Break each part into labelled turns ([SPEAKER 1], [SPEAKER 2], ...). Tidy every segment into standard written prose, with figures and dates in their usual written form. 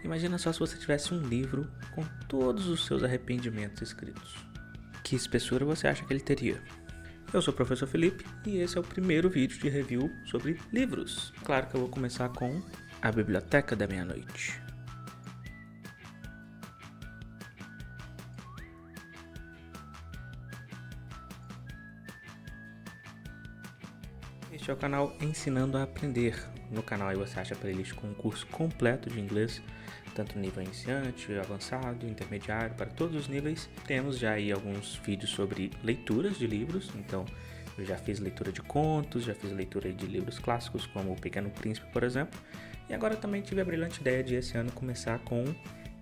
[SPEAKER 1] Imagina só se você tivesse um livro com todos os seus arrependimentos escritos. Que espessura você acha que ele teria? Eu sou o professor Felipe e esse é o primeiro vídeo de review sobre livros. Claro que eu vou começar com A Biblioteca da Meia-Noite. Este é o canal Ensinando a Aprender. No canal aí você acha a playlist com um curso completo de inglês, tanto nível iniciante, avançado, intermediário, para todos os níveis. Temos já aí alguns vídeos sobre leituras de livros, então eu já fiz leitura de contos, já fiz leitura de livros clássicos como O Pequeno Príncipe, por exemplo. E agora também tive a brilhante ideia de esse ano começar com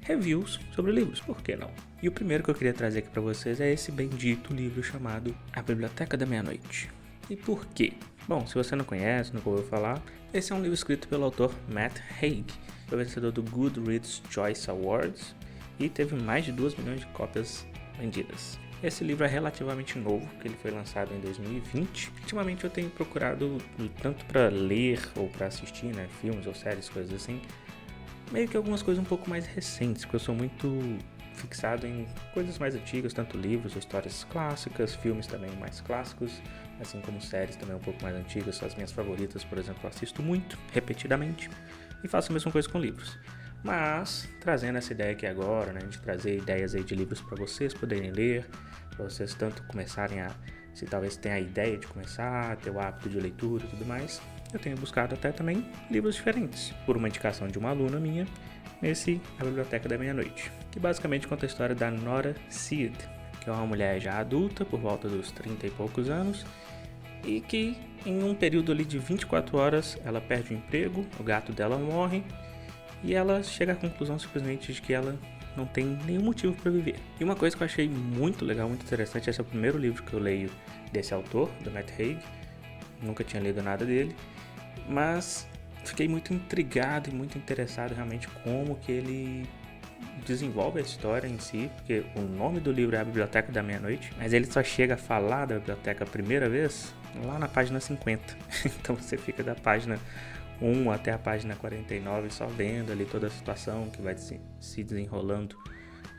[SPEAKER 1] reviews sobre livros, por que não? E o primeiro que eu queria trazer aqui para vocês é esse bendito livro chamado A Biblioteca da Meia-Noite. E por quê? Bom, se você não conhece, nunca ouviu falar, esse é um livro escrito pelo autor Matt Haig, foi vencedor do Goodreads Choice Awards e teve mais de 2 milhões de cópias vendidas. Esse livro é relativamente novo, porque ele foi lançado em 2020. Ultimamente eu tenho procurado, tanto para ler ou para assistir, filmes ou séries, coisas assim, meio que algumas coisas um pouco mais recentes, porque eu sou muito fixado em coisas mais antigas, tanto livros ou histórias clássicas, filmes também mais clássicos, assim como séries também um pouco mais antigas, são as minhas favoritas, por exemplo, eu assisto muito, repetidamente, e faço a mesma coisa com livros. Mas, trazendo essa ideia aqui agora, de trazer ideias aí de livros para vocês poderem ler, para vocês tanto começarem a, se talvez tenha a ideia de começar, ter o hábito de leitura e tudo mais, eu tenho buscado até também livros diferentes, por uma indicação de uma aluna minha, nesse A Biblioteca da Meia-Noite, que basicamente conta a história da Nora Seed, que é uma mulher já adulta, por volta dos 30 e poucos anos, e que em um período ali de 24 horas ela perde o emprego, o gato dela morre, e ela chega à conclusão simplesmente de que ela não tem nenhum motivo para viver. E uma coisa que eu achei muito legal, muito interessante, esse é o primeiro livro que eu leio desse autor, do Matt Haig, nunca tinha lido nada dele, mas fiquei muito intrigado e muito interessado realmente como que ele desenvolve a história em si, porque o nome do livro é A Biblioteca da Meia-Noite, mas ele só chega a falar da biblioteca a primeira vez lá na página 50. Então você fica da página 1 até a página 49 só vendo ali toda a situação que vai se desenrolando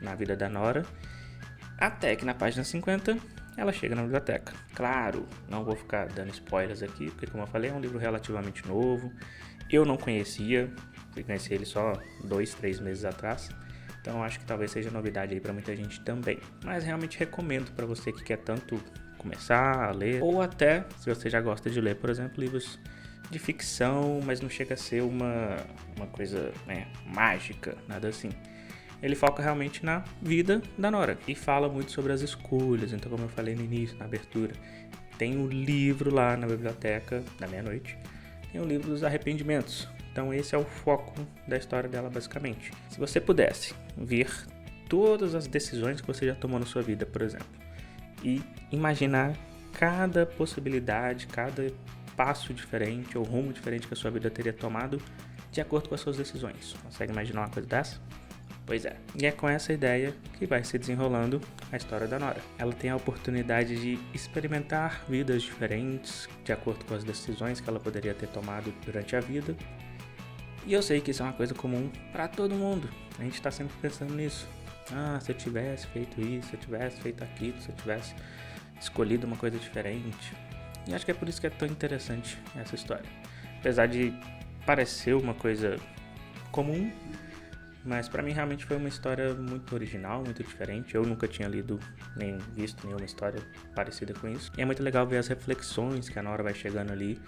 [SPEAKER 1] na vida da Nora, até que na página 50 ela chega na biblioteca. Claro, não vou ficar dando spoilers aqui, porque como eu falei, é um livro relativamente novo. Eu não conhecia, fui conhecer ele só 2-3 meses atrás. Então acho que talvez seja novidade aí para muita gente também. Mas realmente recomendo para você que quer tanto começar a ler, ou até, se você já gosta de ler, por exemplo, livros de ficção, mas não chega a ser uma coisa mágica, nada assim. Ele foca realmente na vida da Nora e fala muito sobre as escolhas. Então, como eu falei no início, na abertura, tem um livro lá na Biblioteca da Meia-Noite, tem o livro dos arrependimentos. Então esse é o foco da história dela basicamente. Se você pudesse ver todas as decisões que você já tomou na sua vida, por exemplo, e imaginar cada possibilidade, cada passo diferente ou rumo diferente que a sua vida teria tomado de acordo com as suas decisões. Consegue imaginar uma coisa dessa? Pois é, e é com essa ideia que vai se desenrolando a história da Nora. Ela tem a oportunidade de experimentar vidas diferentes de acordo com as decisões que ela poderia ter tomado durante a vida. E eu sei que isso é uma coisa comum para todo mundo. A gente está sempre pensando nisso. Se eu tivesse feito isso, se eu tivesse feito aquilo, se eu tivesse escolhido uma coisa diferente. E acho que é por isso que é tão interessante essa história. Apesar de parecer uma coisa comum, mas pra mim realmente foi uma história muito original, muito diferente. Eu nunca tinha lido nem visto nenhuma história parecida com isso. E é muito legal ver as reflexões que a Nora vai chegando ali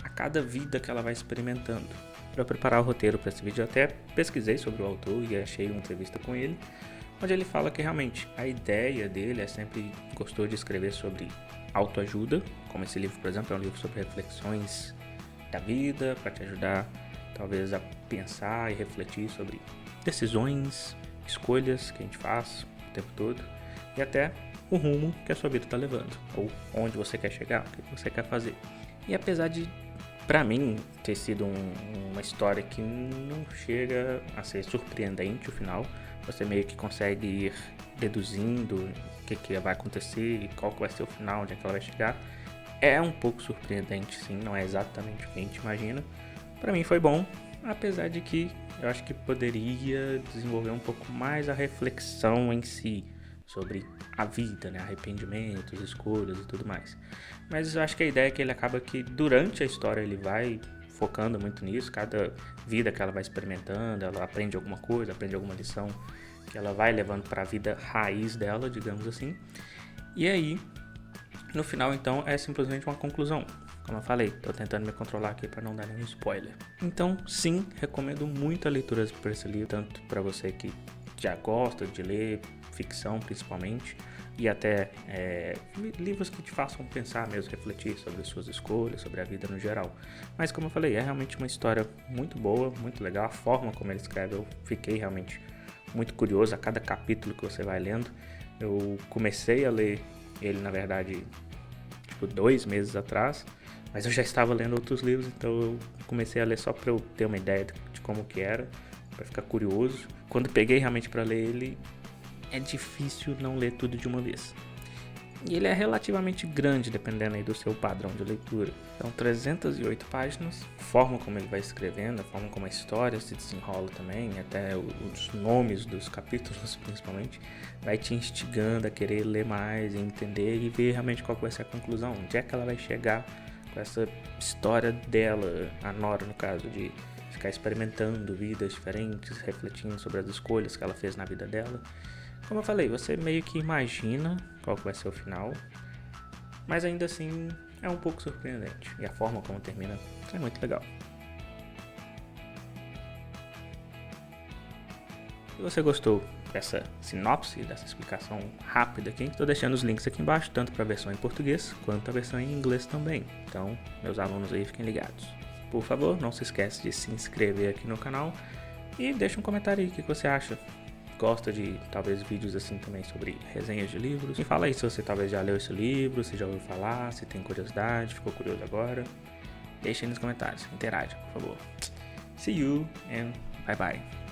[SPEAKER 1] a cada vida que ela vai experimentando. Para preparar o roteiro para esse vídeo eu até pesquisei sobre o autor e achei uma entrevista com ele, onde ele fala que realmente a ideia dele é sempre gostou de escrever sobre autoajuda, como esse livro, por exemplo, é um livro sobre reflexões da vida, para te ajudar talvez a pensar e refletir sobre decisões, escolhas que a gente faz o tempo todo e até o rumo que a sua vida está levando, ou onde você quer chegar, o que você quer fazer. E apesar de, para mim, ter sido uma história que não chega a ser surpreendente o final, você meio que consegue ir deduzindo o que vai acontecer e qual que vai ser o final, onde é que ela vai chegar. É um pouco surpreendente, sim, não é exatamente o que a gente imagina. Para mim foi bom, apesar de que eu acho que poderia desenvolver um pouco mais a reflexão em si sobre a vida, né? Arrependimentos, escolhas e tudo mais. Mas eu acho que a ideia é que ele acaba que durante a história ele vai focando muito nisso, cada vida que ela vai experimentando, ela aprende alguma coisa, aprende alguma lição que ela vai levando para a vida raiz dela, digamos assim. E aí, no final, então, é simplesmente uma conclusão. Como eu falei, tô tentando me controlar aqui para não dar nenhum spoiler. Então, sim, recomendo muito a leitura por esse livro, tanto para você que já gosta de ler ficção, principalmente, e até livros que te façam pensar mesmo, refletir sobre as suas escolhas, sobre a vida no geral. Mas, como eu falei, é realmente uma história muito boa, muito legal. A forma como ele escreve, eu fiquei realmente muito curioso a cada capítulo que você vai lendo. Eu comecei a ler ele, na verdade, 2 meses atrás, mas eu já estava lendo outros livros, então eu comecei a ler só para eu ter uma ideia de como que era, para ficar curioso. Quando peguei realmente para ler ele, é difícil não ler tudo de uma vez. E ele é relativamente grande, dependendo aí do seu padrão de leitura. São 308 páginas. A forma como ele vai escrevendo, a forma como a história se desenrola também, até os nomes dos capítulos principalmente, vai te instigando a querer ler mais, entender e ver realmente qual vai ser a conclusão. Onde é que ela vai chegar com essa história dela, a Nora no caso, de ficar experimentando vidas diferentes, refletindo sobre as escolhas que ela fez na vida dela. Como eu falei, você meio que imagina qual vai ser o final, mas ainda assim é um pouco surpreendente. E a forma como termina é muito legal. Se você gostou dessa sinopse, dessa explicação rápida aqui, estou deixando os links aqui embaixo, tanto para a versão em português quanto a versão em inglês também. Então, meus alunos aí, fiquem ligados. Por favor, não se esqueça de se inscrever aqui no canal e deixa um comentário aí o que você acha. Gosta de talvez vídeos assim também sobre resenhas de livros. Me fala aí se você talvez já leu esse livro, se já ouviu falar, se tem curiosidade, ficou curioso agora. Deixa aí nos comentários, interaja, por favor. See you and bye bye.